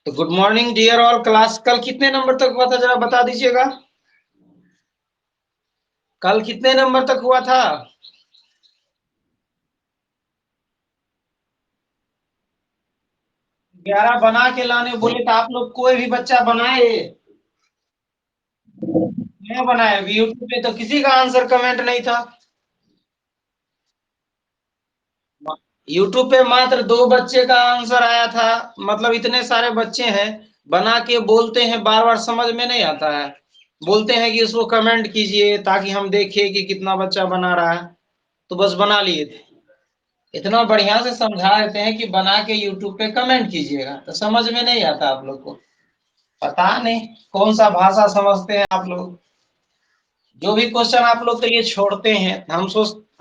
तो good morning dear all class. कल कितने नंबर तक हुआ था जरा बता दीजिएगा। कल कितने नंबर तक हुआ था? 11 बना के लाने बोले तो आप लोग कोई भी बच्चा बनाए? मैं बनाया यूट्यूब पे तो किसी का आंसर कमेंट नहीं था। यूट्यूब पे मात्र 2 बच्चे का आंसर आया था। मतलब इतने सारे बच्चे हैं, बना के बोलते हैं, बार बार समझ में नहीं आता है। बोलते हैं कि उसको कमेंट कीजिए ताकि हम देखें कि कितना बच्चा बना रहा है। तो बस बना लिए थे। इतना बढ़िया से समझा देते हैं कि बना के यूट्यूब पे कमेंट कीजिएगा, तो समझ में नहीं आता आप लोग को। पता नहीं कौन सा भाषा समझते हैं आप लोग। जो भी क्वेश्चन आप लोग के लिए छोड़ते हैं,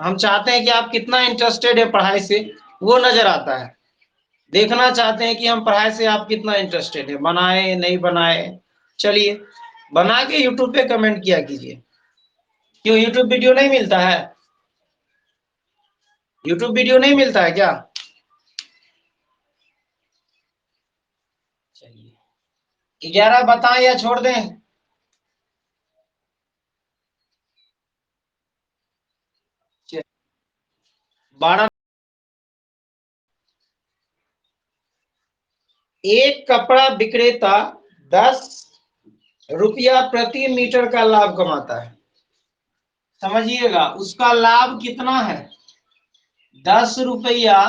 हम चाहते हैं कि आप कितना इंटरेस्टेड है पढ़ाई से, वो नजर आता है। देखना चाहते हैं कि हम पढ़ाई से आप कितना इंटरेस्टेड है, बनाए नहीं बनाए। चलिए, बना के यूट्यूब पे कमेंट किया कीजिए। क्यों यूट्यूब वीडियो नहीं मिलता है? यूट्यूब वीडियो नहीं मिलता है क्या? चलिए, 11 बताएं या छोड़ दें? 12। एक कपड़ा विक्रेता 10 रुपया प्रति मीटर का लाभ कमाता है। समझिएगा, उसका लाभ कितना है? 10 रुपया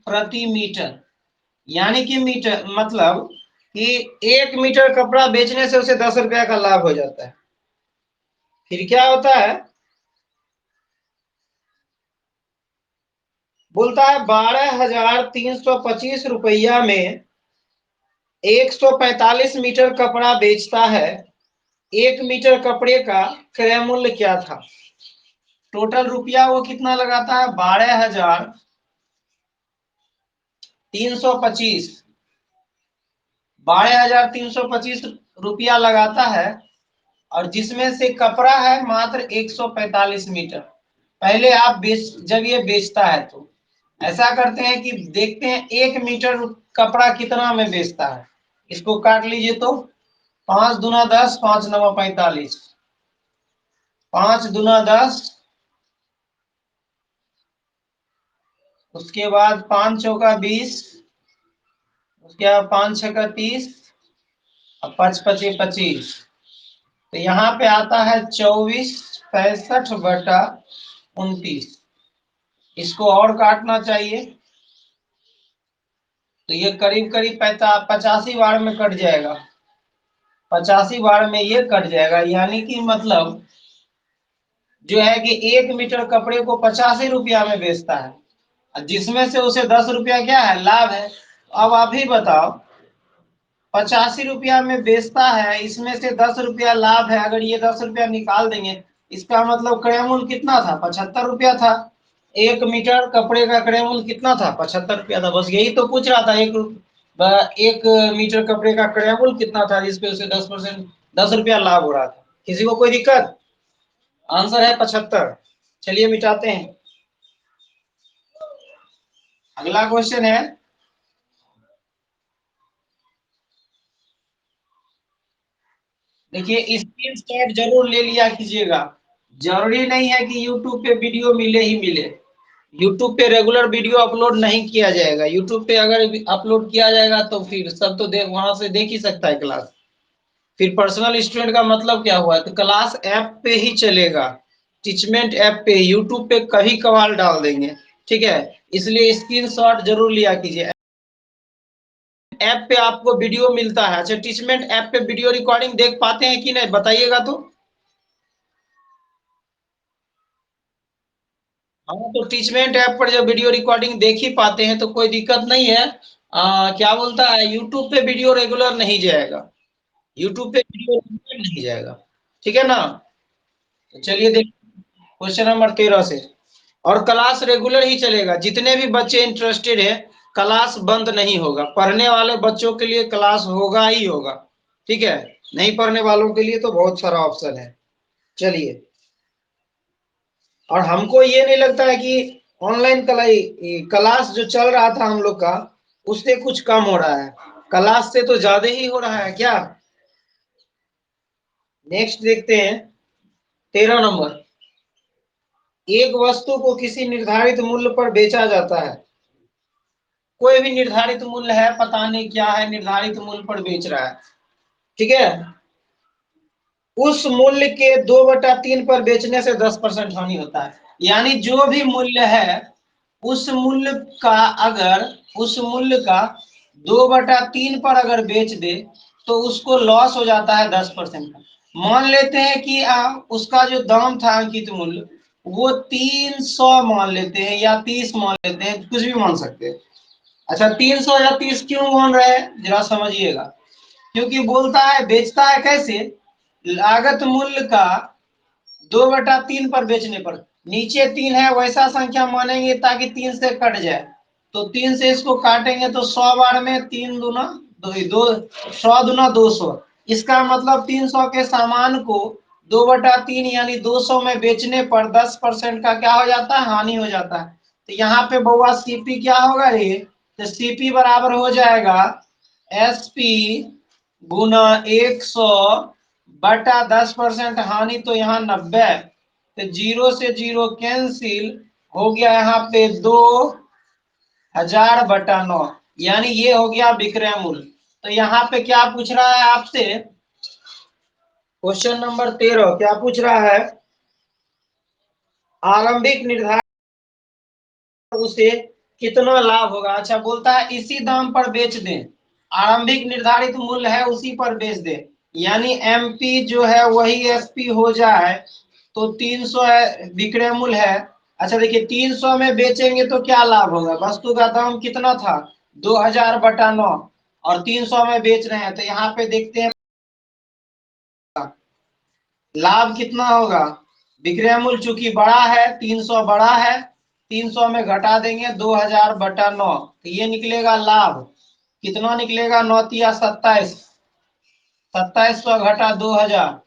प्रति मीटर। यानी कि मीटर मतलब कि 1 मीटर कपड़ा बेचने से उसे 10 रुपया का लाभ हो जाता है। फिर क्या होता है? बोलता है 12,325 रुपया में 145 मीटर कपड़ा बेचता है। 1 मीटर कपड़े का क्रय मूल्य क्या था? टोटल रुपया वो कितना लगाता है? 12,325। 12,325 रुपया लगाता है, और जिसमें से कपड़ा है मात्र 145 मीटर। पहले आप जब ये बेचता है तो ऐसा करते हैं कि देखते हैं 1 मीटर कपड़ा कितना में बेचता है। इसको काट लीजिए तो 5 दूना 10, 5 9 45। 5 दूना 10, उसके बाद 5 चौका 20, उसके बाद 5 6 का 30, और 5 5 25। तो यहाँ पे आता है 24 65/29। इसको और काटना चाहिए तो ये करीब करीब 85 बार में कट जाएगा। 85 बार में ये कट जाएगा, यानी कि मतलब जो है कि 1 मीटर कपड़े को 85 रुपया में बेचता है, जिसमें से उसे 10 रुपया क्या है? लाभ है। अब आप ही बताओ, 85 रुपया में बेचता है, इसमें से 10 रुपया लाभ है। अगर ये 10 रुपया निकाल देंगे, इसका मतलब क्रय मूल्य कितना था? 75 रुपया था। 1 मीटर कपड़े का क्रय मूल्य कितना था? 75 रुपया था। बस यही तो पूछ रहा था, 1 मीटर कपड़े का क्रय मूल्य कितना था जिसपे उसे 10%, 10 रुपया लाभ हो रहा था। किसी को कोई दिक्कत? आंसर है 75। चलिए मिटाते हैं। अगला क्वेश्चन है, देखिए स्क्रीन शॉट जरूर ले लिया कीजिएगा। जरूरी नहीं है कि यूट्यूब पे वीडियो मिले ही मिले। यूट्यूब पे रेगुलर वीडियो अपलोड नहीं किया जाएगा। यूट्यूब पे अगर अपलोड किया जाएगा तो फिर सब तो देख, वहां से देख ही सकता है क्लास। फिर पर्सनल स्टूडेंट का मतलब क्या हुआ? तो क्लास ऐप पे ही चलेगा। टीचमेंट ऐप पे, यूट्यूब पे कभी कभार डाल देंगे। ठीक है, इसलिए स्क्रीनशॉट जरूर लिया कीजिए। ऐप पे आपको वीडियो मिलता है। अच्छा, टीचमेंट ऐप पे वीडियो रिकॉर्डिंग देख पाते हैं कि नहीं बताइएगा तो। हाँ, तो टीचमेंट ऐप पर जब वीडियो रिकॉर्डिंग देख ही पाते हैं तो कोई दिक्कत नहीं है। क्या बोलता है, यूट्यूब पे वीडियो रेगुलर नहीं जाएगा। यूट्यूब पे वीडियो रेगुलर नहीं जाएगा। ठीक है ना? तो चलिए देख, क्वेश्चन नंबर 13 से। और क्लास रेगुलर ही चलेगा। जितने भी बच्चे इंटरेस्टेड है, क्लास बंद नहीं होगा। पढ़ने वाले बच्चों के लिए क्लास होगा ही होगा। ठीक है, नहीं पढ़ने वालों के लिए तो बहुत सारा ऑप्शन है। चलिए, और हमको ये नहीं लगता है कि ऑनलाइन क्लास जो चल रहा था हम लोग का, उससे कुछ कम हो रहा है। क्लास से तो ज्यादा ही हो रहा है क्या। नेक्स्ट देखते हैं 13 नंबर। एक वस्तु को किसी निर्धारित मूल्य पर बेचा जाता है। कोई भी निर्धारित मूल्य है, पता नहीं क्या है, निर्धारित मूल्य पर बेच रहा है, ठीक है। उस मूल्य के 2/3 पर बेचने से 10% हानि होता है। यानी जो भी मूल्य है उस मूल्य का अगर उस मूल्य का 2/3 पर अगर बेच दे तो उसको लॉस हो जाता है 10% का। मान लेते हैं कि उसका जो दाम था अंकित मूल्य वो 300 मान लेते हैं या 30 मान लेते हैं, कुछ भी मान सकते हैं। अच्छा 300 या 30 क्यों मान रहे हैं जरा समझिएगा। क्योंकि बोलता है बेचता है कैसे, लागत मूल्य का 2/3 पर बेचने पर। नीचे 3 है वैसा संख्या मानेंगे ताकि 3 से कट जाए, तो 3 से इसको काटेंगे तो 100 बार में 3 दूना दो 100 दूना 200। इसका मतलब 300 के सामान को 2/3 यानी 200 में बेचने पर 10% का क्या हो जाता है, हानि हो जाता है। तो यहाँ पे बउआ सीपी क्या होगा, ये तो सीपी बराबर हो जाएगा एसपी गुना 100 बटा 10% हानि, तो यहाँ 90। तो 0 से 0 कैंसिल हो गया, यहाँ पे 2000/9, यानी ये हो गया विक्रय मूल्य। तो यहाँ पे क्या पूछ रहा है आपसे, क्वेश्चन नंबर 13 क्या पूछ रहा है, आरंभिक निर्धारण उसे कितना लाभ होगा। अच्छा बोलता है इसी दाम पर बेच दें, आरंभिक निर्धारित मूल्य है उसी पर बेच दे, यानी एमपी जो है वही एसपी हो जाए, तो 300 विक्रय मूल्य है। अच्छा देखिए 300 में बेचेंगे तो क्या लाभ होगा, वस्तु का दाम कितना था 2000/9 और 300 में बेच रहे हैं, तो यहाँ पे देखते हैं लाभ कितना होगा। विक्रय मूल्य चूंकि बड़ा है 300 बड़ा है, 300 में घटा देंगे 2000/9, तो ये निकलेगा लाभ कितना निकलेगा, 9×27, 2700 घटा 2000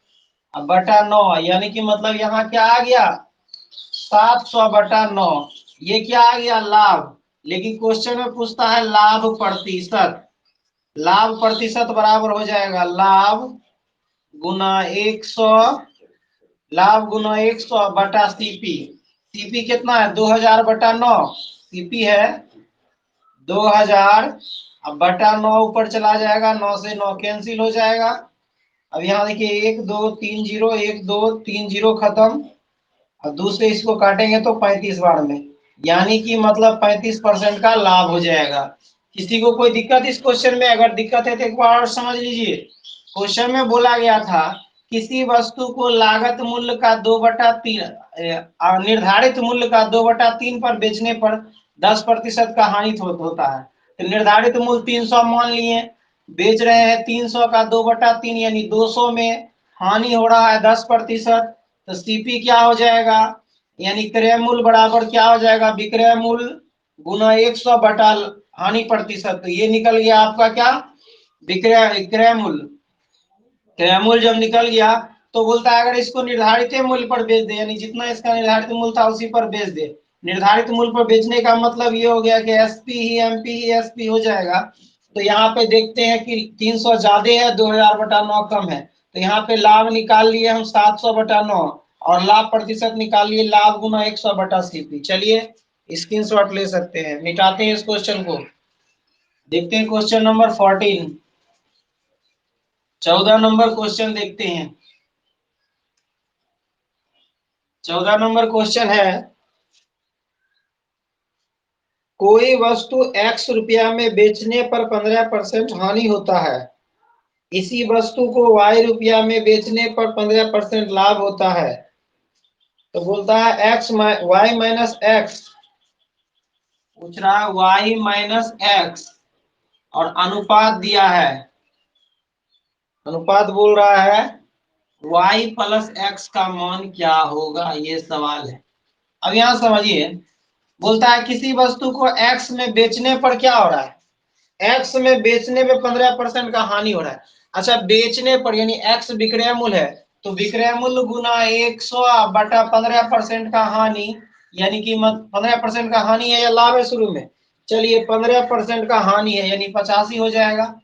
अब बटा 9, यानी कि मतलब यहाँ क्या आ गया 700/9, ये क्या आ गया लाभ। लेकिन क्वेश्चन में पूछता है लाभ प्रतिशत, लाभ प्रतिशत बराबर हो जाएगा लाभ गुना 100, लाभ गुना 100 बटा सीपी। सीपी कितना है 2000/9, सीपी है 2000, अब बटा 9 ऊपर चला जाएगा, 9 से 9 कैंसिल हो जाएगा। अब यहाँ देखिए 1 2 3 0, 1 2 3 0 खत्म, और दूसरे इसको काटेंगे तो 35 बार में, यानी कि मतलब 35% का लाभ हो जाएगा। किसी को कोई दिक्कत इस क्वेश्चन में, अगर दिक्कत है तो एक बार और समझ लीजिए। क्वेश्चन में बोला गया था किसी वस्तु को लागत मूल्य का 2/3 निर्धारित मूल्य का 2/3 पर बेचने पर 10% का हानि होता है। तो निर्धारित मूल्य 300 मान लिए, बेच रहे हैं 300 का 2/3 यानी 200 में हानि हो रहा है 10%, तो सीपी क्या हो जाएगा, यानी क्रय मूल्य बराबर क्या हो जाएगा, विक्रय मूल्य गुना 100 बटा हानि प्रतिशत। तो ये निकल गया आपका क्या, विक्रय क्रय मूल्य। क्रय मूल्य जब निकल गया तो बोलता है अगर इसको निर्धारित मूल्य पर बेच दे, यानी जितना इसका निर्धारित मूल्य था उसी पर बेच दे। निर्धारित मूल्य पर बेचने का मतलब ये हो गया कि एसपी ही एमपी ही एसपी हो जाएगा। तो यहाँ पे देखते हैं कि 300 ज्यादा है, 2000/9 कम है, तो यहाँ पे लाभ निकाल लिए हम 700/9, और लाभ प्रतिशत निकाल लिए लाभ गुना 100/सीपी। चलिए स्क्रीनशॉट ले सकते हैं, मिटाते हैं इस क्वेश्चन को। देखते हैं क्वेश्चन नंबर 14, 14 नंबर क्वेश्चन देखते हैं। 14 नंबर क्वेश्चन है, कोई वस्तु x रुपया में बेचने पर 15% हानि होता है, इसी वस्तु को y रुपया में बेचने पर 15% लाभ होता है। तो बोलता है y माइनस एक्स, पूछ रहा है y माइनस एक्स, और अनुपात दिया है, अनुपात बोल रहा है y प्लस एक्स का मान क्या होगा, ये सवाल है। अब यहां समझिए, बोलता है किसी वस्तु को x में बेचने पर क्या हो रहा है, एक्स में बेचने में 15% का हानि हो रहा है। अच्छा बेचने पर यानी एक्स विक्रय मूल्य है, तो विक्रय मूल्य गुना 100 बटा 15% का हानि, यानी कि 15% का हानि है या लाभ है शुरू में, चलिए 15% का हानि है यानी 85 हो जाएगा।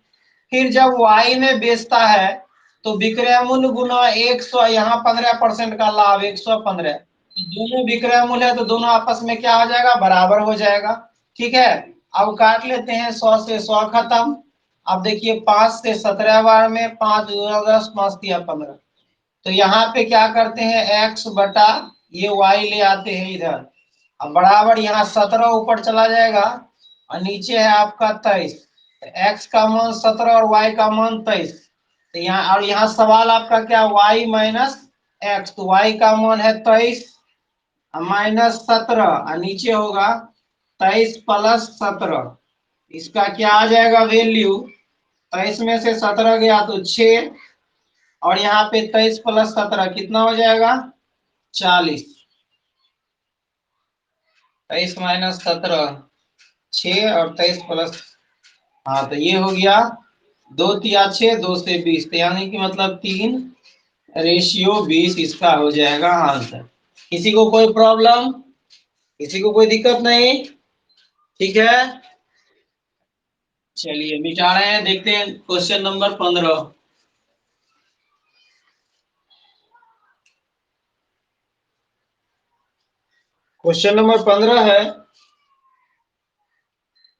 फिर जब y में बेचता है तो विक्रय मूल्य गुना 100, यहाँ 15% का लाभ 115, दोनों विक्रय मूल्य है तो दोनों आपस में क्या हो जाएगा, बराबर हो जाएगा। ठीक है, अब काट लेते हैं, 100 से 100 खत्म। अब देखिए 5 से 17 बार में 5 दूना 10, 5 तिया 15, तो यहाँ पे क्या करते हैं, x बटा ये y ले आते हैं इधर। अब बराबर यहाँ 17 ऊपर चला जाएगा और नीचे है आपका 23, x का मान 17 और y का मान 23, तो यहाँ और यहाँ सवाल आपका क्या, y माइनस एक्स, तो y का मान है 23 माइनस 17 और नीचे होगा 23 प्लस 17, इसका क्या आ जाएगा वैल्यू, 23 में से 17 गया तो 6, और यहाँ पे 23 प्लस 17 कितना हो जाएगा, 40, 23 माइनस 17 6 और 23 प्लस, हाँ तो ये हो गया 2 तिया 6, 2 से 20, तो यानी कि मतलब 3:20 इसका हो जाएगा आंसर। किसी को कोई प्रॉब्लम, किसी को कोई दिक्कत नहीं? ठीक है, चलिए मिटा रहे हैं, देखते हैं क्वेश्चन नंबर 15। क्वेश्चन नंबर 15 है,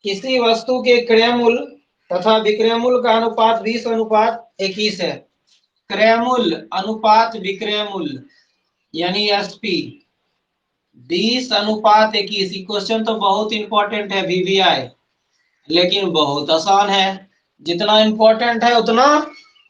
किसी वस्तु के क्रय मूल्य तथा विक्रय मूल्य का अनुपात 20:21 है। क्रय मूल्य अनुपात विक्रय मूल्य यानी एसपी 20:21। क्वेश्चन तो बहुत इंपॉर्टेंट है वीवीआई, लेकिन बहुत आसान है, जितना इंपॉर्टेंट है उतना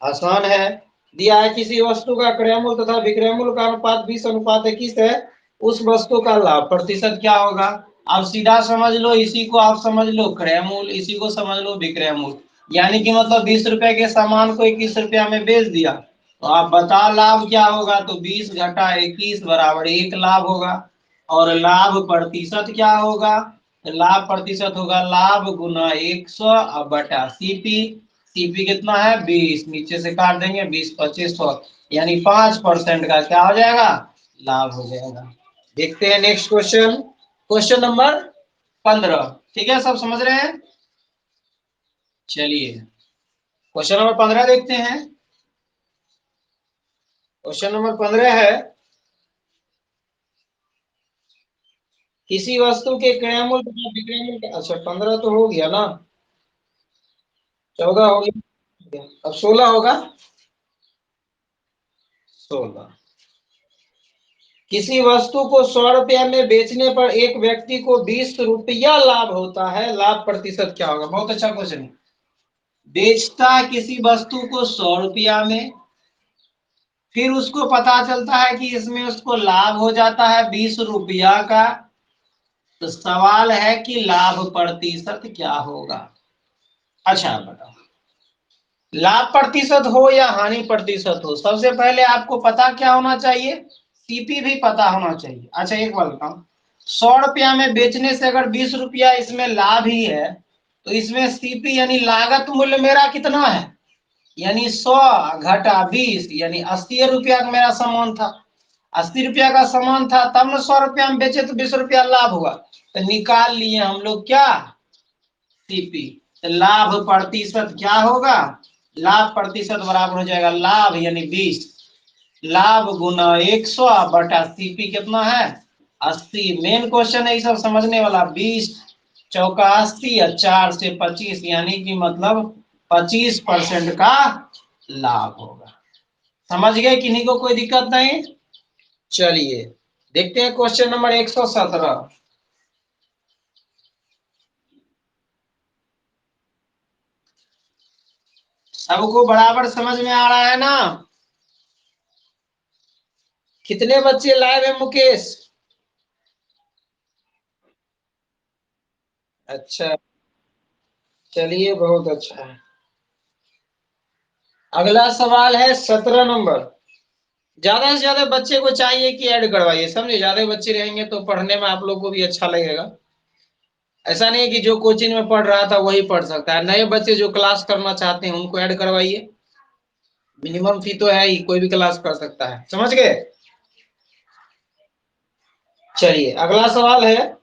आसान है। दिया है किसी वस्तु का क्रय मूल्य तथा विक्रय मूल्य का अनुपात 20:21 है, उस वस्तु का लाभ प्रतिशत क्या होगा। आप सीधा समझ लो, इसी को आप समझ लो क्रय मूल्य, इसी को समझ लो विक्रय मूल्य, यानी कि मतलब 20 रुपए के सामान को 21 रुपया में बेच दिया, तो आप बता लाभ क्या होगा, तो 20 घटा 21 बराबर 1 लाभ होगा। और लाभ प्रतिशत क्या होगा, लाभ प्रतिशत होगा लाभ गुना 100 बटा सीपी, सीपी कितना है 20, नीचे से काट देंगे 20 25 100, यानी 5% का क्या हो जाएगा, लाभ हो जाएगा। देखते हैं नेक्स्ट क्वेश्चन, क्वेश्चन नंबर 15। ठीक है, सब समझ रहे हैं? चलिए क्वेश्चन नंबर 15 देखते हैं। क्वेश्चन नंबर 15 है, किसी वस्तु के क्रय मूल्य तथा विक्रय मूल्य, अच्छा 15 तो हो गया ना, 14 हो गया, अब 16 होगा। 16, किसी वस्तु को 100 रुपया में बेचने पर एक व्यक्ति को 20 रुपया लाभ होता है, लाभ प्रतिशत क्या होगा। बहुत अच्छा क्वेश्चन है। बेचता है किसी वस्तु को 100 रुपया में, फिर उसको पता चलता है कि इसमें उसको लाभ हो जाता है 20 रुपया का, तो सवाल है कि लाभ प्रतिशत क्या होगा। अच्छा बताओ, लाभ प्रतिशत हो या हानि प्रतिशत हो, सबसे पहले आपको पता क्या होना चाहिए, सीपी भी पता होना चाहिए। अच्छा एक बात बताओ, 100 रुपया में बेचने से अगर 20 रुपया इसमें लाभ ही है, तो इसमें सीपी यानी लागत मूल्य मेरा कितना है, यानी 100 घटा 20 यानी 80 रुपया का मेरा सामान था, 80 रुपया का सामान था, तब ना 100 रुपया में बेचे तो 20 रुपया लाभ हुआ, तो निकाल लिए हम लोग क्या, सीपी। तो लाभ प्रतिशत क्या होगा, लाभ प्रतिशत बराबर हो जाएगा लाभ यानी 20, लाभ गुना 100 बटा सीपी कितना है 80। मेन क्वेश्चन है ये सब समझने वाला, 20 चौका 80 और 4 से 25, यानी कि मतलब 25% का लाभ होगा। समझ गए, किन्हीं को कोई दिक्कत नहीं? चलिए देखते हैं क्वेश्चन नंबर 117। सबको बराबर समझ में आ रहा है ना? कितने बच्चे लाइव है मुकेश? अच्छा, चलिए बहुत अच्छा है। अगला सवाल है 17 नंबर। ज्यादा से ज्यादा बच्चे को चाहिए कि ऐड करवाइए, समझे, ज्यादा बच्चे रहेंगे तो पढ़ने में आप लोग को भी अच्छा लगेगा। ऐसा नहीं है कि जो कोचिंग में पढ़ रहा था वही पढ़ सकता है, नए बच्चे जो क्लास करना चाहते हैं उनको ऐड करवाइए, मिनिमम फी तो है ही, कोई भी क्लास कर सकता है, समझ गए। चलिए अगला सवाल है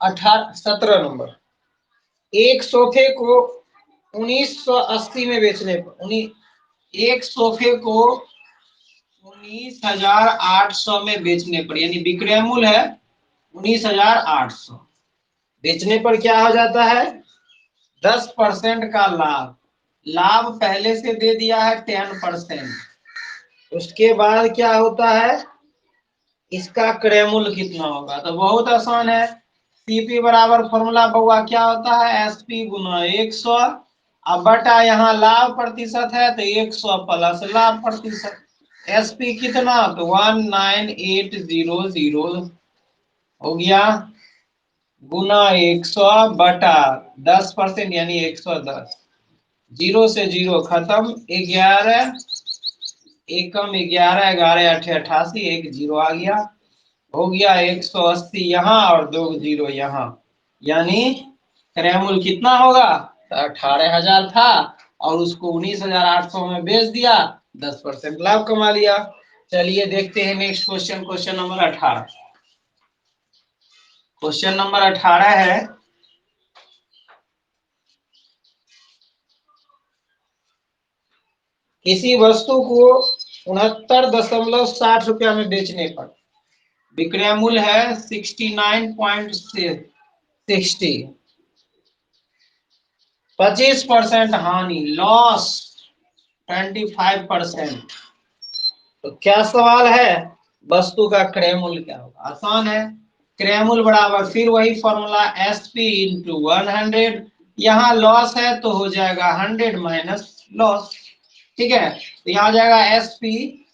17 नंबर। एक सोफे को 1980 में बेचने पर, एक सोफे को 19,800 में बेचने पर, यानी विक्रय मूल्य है 19,800, बेचने पर क्या हो जाता है 10% का लाभ। लाभ पहले से दे दिया है 10%। उसके बाद क्या होता है, इसका क्रय मूल्य कितना होगा, तो बहुत आसान है। सीपी बराबर फॉर्मूला बउआ क्या होता है, एसपी गुना 100, अब बटा यहाँ लाभ प्रतिशत है तो 100 प्लस लाभ प्रतिशत। एसपी कितना, तो 19800 हो गया, गुना 100 बटा 10% यानी 110, जीरो से जीरो खत्म, 11 एकम 11, 11 8 88, एक जीरो आ गया, हो गया 180 यहाँ और 2 जीरो यहाँ, यानी क्रय मूल्य कितना होगा, तो 18,000 था और उसको 19,800 में बेच दिया, 10% लाभ कमा लिया। चलिए देखते हैं next question, question number 18। Question number 18 है, किसी वस्तु को 69.60 रुपया में बेचने पर विक्रय मूल्य है 69.60, 25% हानि, लॉस 25%। तो क्या सवाल है, वस्तु का क्रय मूल्य क्या होगा, आसान है। क्रय मूल्य बराबर फिर वही फॉर्मूला एस पी इंटू 100, यहाँ लॉस है तो हो जाएगा 100 माइनस लॉस, ठीक है। तो यहाँ जाएगा S P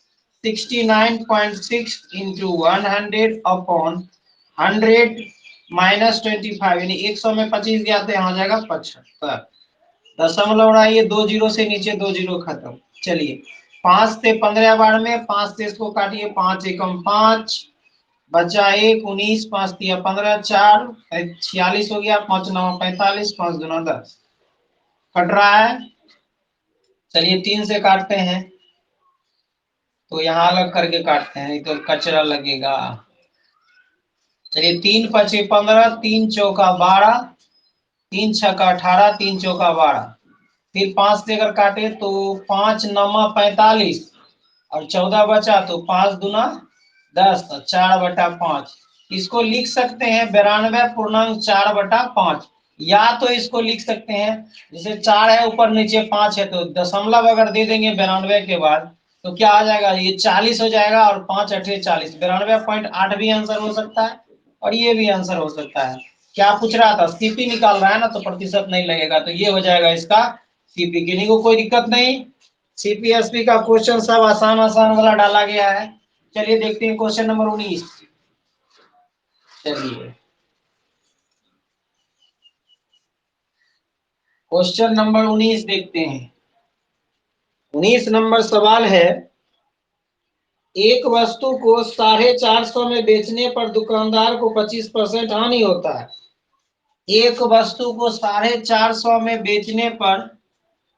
69.6 into 100 upon 100 minus 25, यानी 100 में 25 गया तो यहाँ जाएगा 75, दशमलव उड़ाइए, 2 जीरो से नीचे 2 जीरो खत्म। चलिए 5 से 15 बार में, 5 से इसको काटिए, 5 एकम 5, बचा 1, 19, 5 तिया 15, 4 46 हो गया, 5 9 45, 5 दूना 10, कट रहा है। चलिए 3 से काटते हैं, तो यहाँ अलग करके काटते हैं, नहीं तो कचरा लगेगा। चलिए 3 पचे 15, 3 चौका 12, 3 छक्का 18, 3 चौका 12, फिर 5 से अगर काटे तो 5 नमा 45 और 14 बचा, तो 5 दूना 10, 4/5। इसको लिख सकते हैं 92.4/5, या तो इसको लिख सकते हैं, जैसे 4 है ऊपर नीचे 5 है, तो दशमलव अगर दे देंगे 92 के बाद तो क्या आ जाएगा, ये 40 हो जाएगा, और 5 अठे 40, 92.8 भी आंसर हो सकता है और ये भी आंसर हो सकता है। क्या पूछ रहा था, सीपी निकाल रहा है ना, तो प्रतिशत नहीं लगेगा, तो ये हो जाएगा इसका सीपी। किन्हीं को कोई दिक्कत नहीं, सीपीएसपी का क्वेश्चन सब आसान आसान वाला डाला गया है। चलिए देखते हैं क्वेश्चन नंबर 19। चलिए क्वेश्चन नंबर 19 देखते हैं। 19 नंबर सवाल है, एक वस्तु को 450 में बेचने पर दुकानदार को 25% हानि होता है। एक वस्तु को 450 में बेचने पर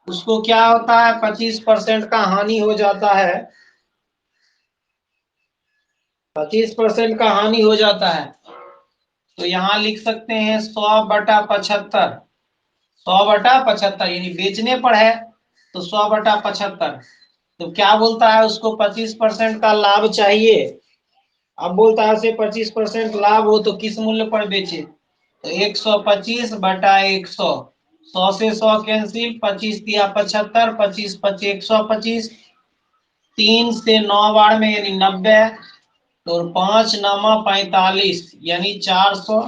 उसको क्या होता है, 25% का हानि हो जाता है, 25% का हानि हो जाता है। तो यहाँ लिख सकते हैं 100/75, 100/75, यानी बेचने पर है तो 100/75। तो क्या बोलता है, उसको 25% का लाभ चाहिए। अब बोलता है उसे 25% लाभ हो तो किस मूल्य पर बेचे, तो 125/100, 100 से 100 कैंसिल, 25 दिया 75, 25 पचे 125, 3 से 9 बार में यानी 90, तो 5 नामा 45 यानी 400,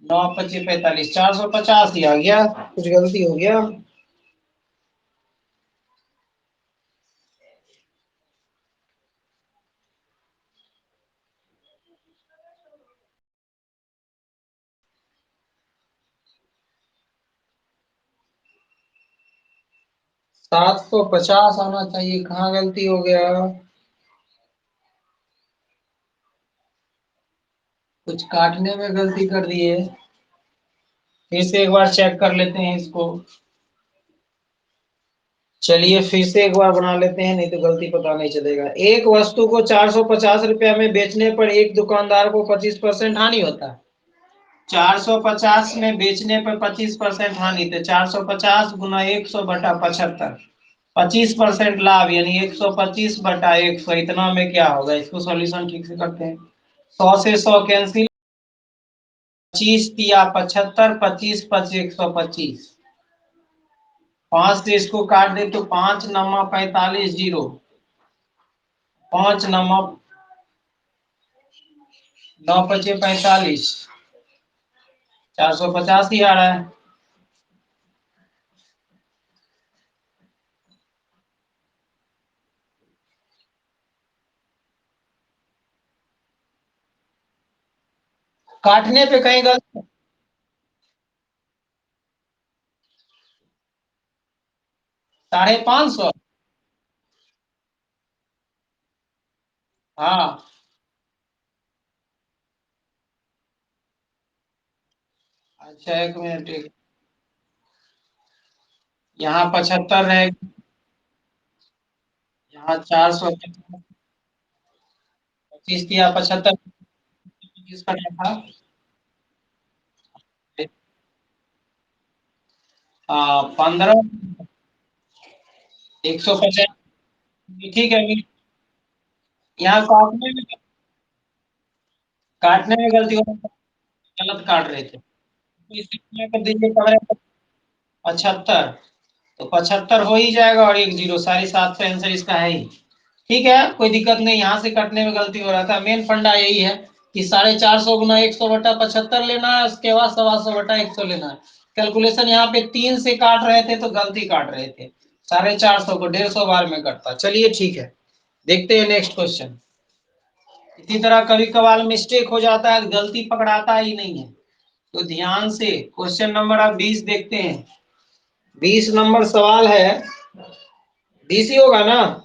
9 पचे 45, 450 ही आ गया, कुछ गलती हो गया। 750 आना चाहिए, कहाँ गलती हो गया, कुछ काटने में गलती कर दिए। फिर से एक बार चेक कर लेते हैं इसको। चलिए फिर से एक बार बना लेते हैं, नहीं तो गलती पता नहीं चलेगा। एक वस्तु को 450 रुपया में बेचने पर एक दुकानदार को 25% हानि होता है। 450 में बेचने पर 25% हानि, तो 450 गुना 100 बटा 75, 25% लाभ यानी 125 बटा 100, इतना में क्या होगा? इसको सॉल्यूशन ठीक से करते हैं। 100 से 100 कैंसिल, 25 तिया 75, 25 5 125, 5 से इसको काट दे तो 5 नमा 45 जीरो, 5 नमा 9 पचे 45, 450 ही आ रहा है। काटने पे कहीं गलती, 550। हाँ अच्छा, एक मिनट, यहाँ 75 रहेगा, यहाँ 425 दिया 75, किसका था? 15, 150, ठीक है। यहाँ काटने में गलती हो रही है, गलत काट रहे थे, तो इसे क्या कर दीजिए, 75, तो 75 हो ही जाएगा, और एक जीरो, 750 आंसर इसका है ही। ठीक है, कोई दिक्कत नहीं, यहाँ से कटने में गलती हो रहा था। मेन फंडा यही है कि 450 गुना 100 बटा 75 लेना है, उसके बाद 125 बटा 100 लेना है। कैलकुलेशन यहाँ पे 3 से काट रहे थे तो गलती काट रहे थे, 450 को 150 बार में कटता। चलिए ठीक है, देखते हैं नेक्स्ट क्वेश्चन। इसी तरह कभी कभार मिस्टेक हो जाता है, गलती पकड़ाता ही नहीं है, तो ध्यान से क्वेश्चन नंबर आप 20 देखते हैं। 20 नंबर सवाल है, 20 ही होगा ना।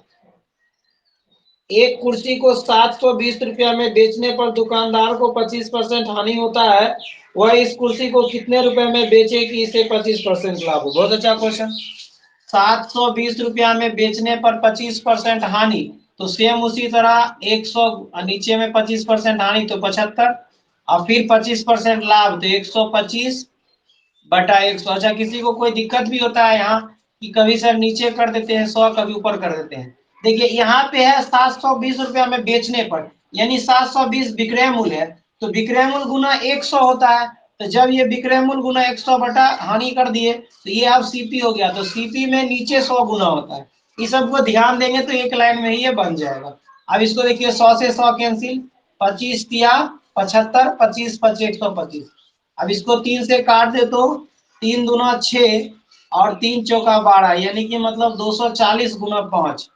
एक कुर्सी को 720 रुपया में बेचने पर दुकानदार को 25% हानि होता है, वह इस कुर्सी को कितने रुपए में बेचे कि इसे 25% लाभ हो? बहुत अच्छा क्वेश्चन। 720 रुपया में बेचने पर 25% हानि, तो सेम उसी तरह 100 नीचे में 25% हानि तो 75, और फिर 25% लाभ तो 125 बटा 100। अच्छा, किसी को कोई दिक्कत भी होता है यहाँ कि कभी सर नीचे कर देते हैं 100, कभी ऊपर कर देते हैं। देखिए यहाँ पे है 720 रुपया में बेचने पर, यानी 720 विक्रय मूल्य है, तो विक्रय मूल्य गुना 100 होता है। तो जब ये विक्रय मूल्य गुना 100 बटा हानि कर दिए तो ये अब सीपी हो गया, तो सीपी में नीचे 100 गुना होता है। इस सबको ध्यान देंगे तो एक लाइन में ही ये बन जाएगा। अब इसको देखिए, 100 से 100 कैंसिल, 25 तिया 75, 25 5 125। अब इसको 3 से काट दे तो 3 दूना 6 और 3 चौका 12, यानी कि मतलब 240 गुना 5,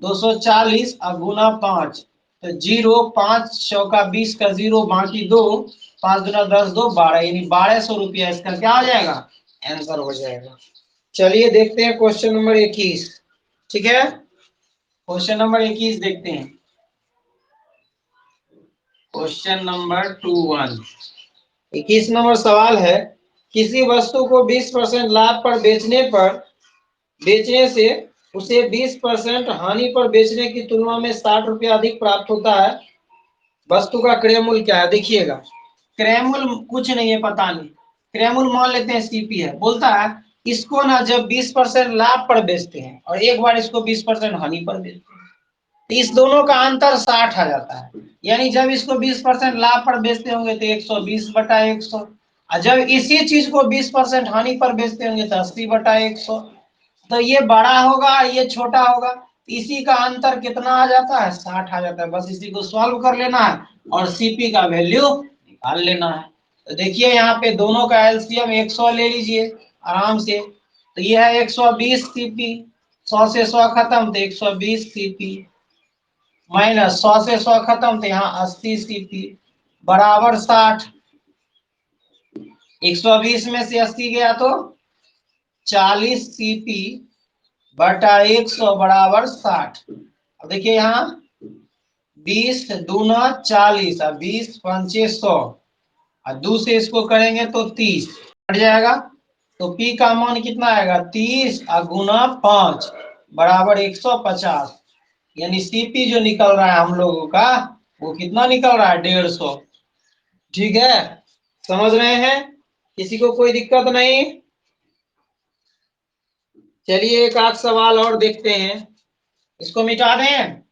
240 और गुना 5, तो जीरो, 5 चौका 20 का जीरो, बाकी दो, 5 दूना 10, 2 12, यानी 1200 रुपया इसका क्या हो जाएगा? आंसर हो जाएगा। चलिए देखते हैं क्वेश्चन नंबर 21। ठीक है, क्वेश्चन नंबर 21 देखते हैं। क्वेश्चन नंबर 21, 21 नंबर सवाल है, किसी वस्तु को 20% लाभ पर बेचने से उसे 20% हानि पर बेचने की तुलना में 60 रुपया अधिक प्राप्त होता है। वस्तु का क्रय मूल्य क्या है? देखिएगा, क्रय मूल्य कुछ नहीं है, पता नहीं, क्रय मूल्य मान लेते हैं सीपी है। बोलता है इसको ना जब 20% लाभ पर बेचते हैं और एक बार इसको 20% हानि पर बेचते हैं, तो इस दोनों का अंतर 60 आ जाता है। यानी जब इसको 20% लाभ पर बेचते होंगे तो 120 बटा 100, और जब इसी चीज को 20% हानि पर बेचते होंगे तो 80 बटा 100। तो ये बड़ा होगा, ये छोटा होगा, इसी का अंतर कितना आ जाता है? 60 आ जाता है। बस इसी को सॉल्व कर लेना है और सीपी का वैल्यू निकाल लेना है। तो देखिए यहाँ पे दोनों का एलसीएम 100 ले लीजिए आराम से, तो ये है 120 सीपी, 100 से 100 खत्म तो 120 सीपी, माइनस 100 से 100 खत्म तो यहाँ 80 सीपी, बराबर 60। 120 में से 80 गया तो 40 सीपी बटा 100 बराबर 60। अब देखिए यहाँ 20 दूना 40 और 20 पंचे 100, और 2 से इसको करेंगे तो 30 कट जाएगा, तो पी का मान कितना आएगा? 30 और गुना 5 बराबर 150, यानी सीपी जो निकल रहा है हम लोगों का वो कितना निकल रहा है? 150। ठीक है, समझ रहे हैं? किसी को कोई दिक्कत नहीं? चलिए एक आध सवाल और देखते हैं, इसको मिटा दें।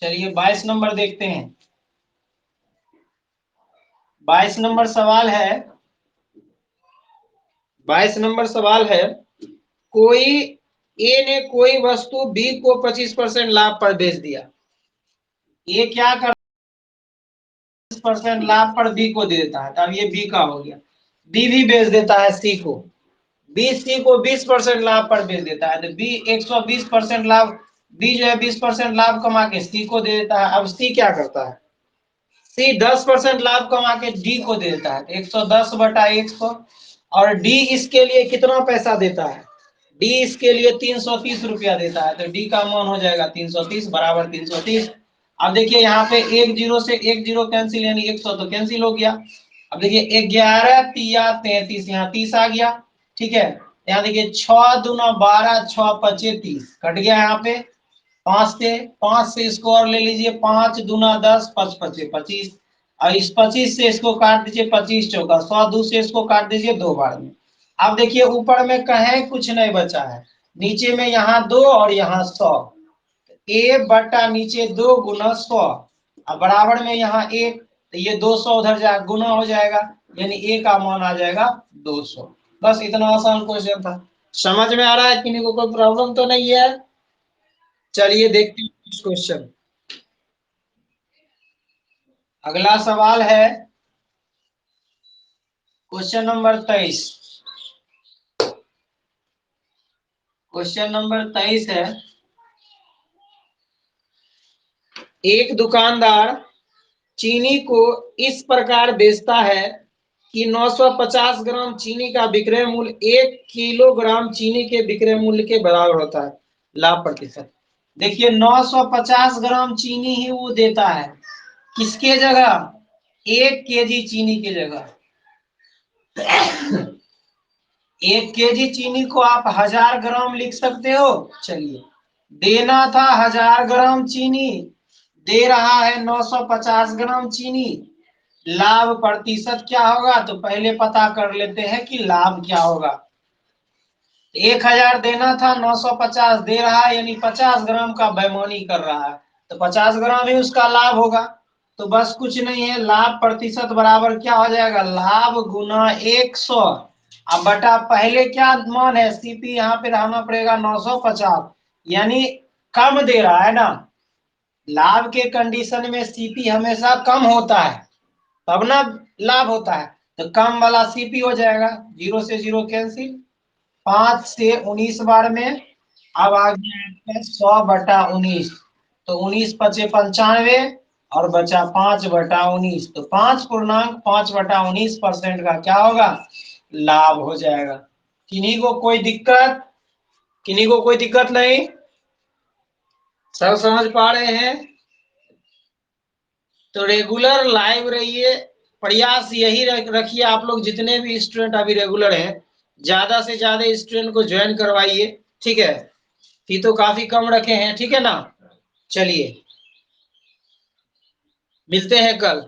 चलिए 22 नंबर देखते हैं। 22 नंबर सवाल है, 22 नंबर सवाल है, कोई ए ने कोई वस्तु बी को 25% लाभ पर बेच दिया। ये क्या कर 25% लाभ पर बी को दे देता है, तब ये बी का हो गया। बी भी बेच देता है सी को, बी सी को 20% लाभ पर बेच देता है, तो बी 120% लाभ, बी जो है 20% लाभ कमा के सी को दे देता है। अब सी क्या करता है, सी 10% लाभ कमा के डी को दे देता है, 110/100। और डी इसके लिए कितना पैसा देता है, डी इसके लिए 330 रुपया देता है, तो डी का मान हो जाएगा 330 बराबर 330। अब देखिए यहाँ पे एक जीरो से एक जीरो कैंसिल, यानी 100 तो कैंसिल हो गया। अब देखिए 11 तिया 33, यहाँ 30 आ गया, ठीक है। यहाँ देखिए 6 दूना 12, 6 पचे 30 कट गया यहाँ पे, 5 से इसको और ले लीजिए, 5 दूना 10, 5 पचे 25, और इस 25 से इसको काट दीजिए, 25 चौका 100, 2 से इसको काट दीजिए 2 बार में। अब देखिए ऊपर में कहीं कुछ नहीं बचा है, नीचे में यहाँ 2 और यहाँ 100, ए बटा नीचे 2 गुना 100, अब बराबर में यहाँ 1, तो ये 200 उधर जा गुना हो जाएगा, यानी ए का मान आ जाएगा 200। बस इतना आसान क्वेश्चन था। समझ में आ रहा है? किसी को कोई प्रॉब्लम तो नहीं है? चलिए देखते हैं इस क्वेश्चन। अगला सवाल है क्वेश्चन नंबर 23। क्वेश्चन नंबर 23 है, एक दुकानदार चीनी को इस प्रकार बेचता है कि 950 ग्राम चीनी का विक्रय मूल्य 1 किलोग्राम चीनी के विक्रय मूल्य के बराबर होता है। लाभ प्रतिशत देखिए 950 ग्राम चीनी ही वो देता है, किसके जगह, 1 केजी चीनी की जगह। 1 केजी चीनी को आप 1000 ग्राम लिख सकते हो। चलिए देना था 1000 ग्राम चीनी, दे रहा है 950 ग्राम चीनी, लाभ प्रतिशत क्या होगा, तो पहले पता कर लेते हैं कि लाभ क्या होगा। 1000 देना था, 950 दे रहा है, यानी 50 ग्राम का बेईमानी कर रहा है, तो 50 ग्राम ही उसका लाभ होगा। तो बस कुछ नहीं है, लाभ प्रतिशत बराबर क्या हो जाएगा, लाभ गुना 100। अब बटा पहले क्या मान है, सीपी यहाँ पे रहना पड़ेगा 950, यानी कम दे रहा है ना, लाभ के कंडीशन में सीपी हमेशा कम होता है, तब ना लाभ होता है, तो कम वाला सीपी हो जाएगा, 0 से 0 कैंसिल, 5 से 19 बार में। अब आ गया 100/19, तो 19 पचे 95 और बचा 5/19, तो 5.5/19% का क्या होगा, लाभ हो जाएगा। किन्हीं को कोई दिक्कत, किन्हीं को कोई दिक्कत नहीं? सब समझ पा रहे हैं? तो रेगुलर लाइव रहिए, प्रयास यही रखिए, आप लोग जितने भी स्टूडेंट अभी रेगुलर हैं, ज्यादा से ज्यादा स्टूडेंट को ज्वाइन करवाइए, ठीक है। फी तो काफी कम रखे हैं, ठीक है ना। चलिए मिलते हैं कल।